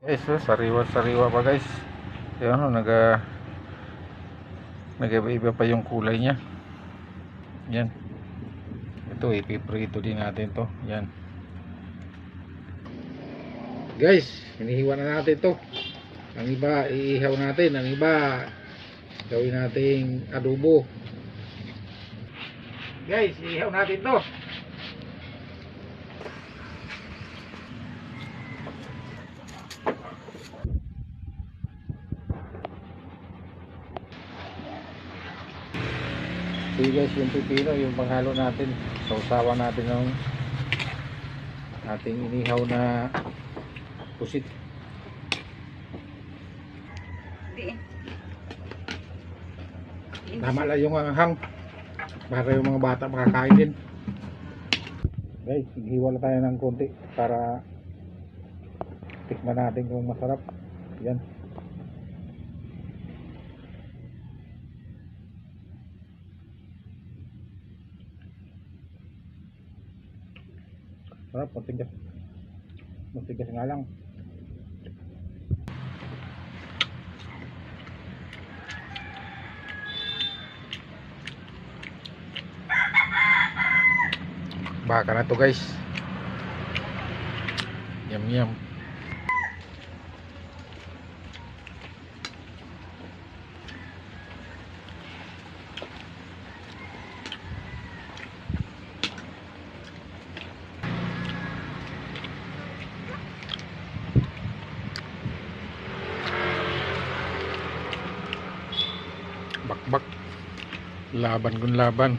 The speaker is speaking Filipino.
Guys, sariwa pa guys. Yung ano, nag-iba pa yung kulay niya. Yan. Ito, ipiprito din natin to. Yan. Guys, hinihiwa na natin to. Ang iba, iihaw natin. Ang iba, gawin nating adobo. Guys, iihaw natin to. So guys, yung pipino, yung panghalo natin, sausawan natin ng ating inihaw na pusit. Tama lang yung anghang para yung mga bata makakain din. Guys, hiwa na tayo ng konti para tikman natin kung masarap. Yan. Sarap, matigas nga lang. Baka na to guys. Yum yum. Bakbak. Laban kun laban.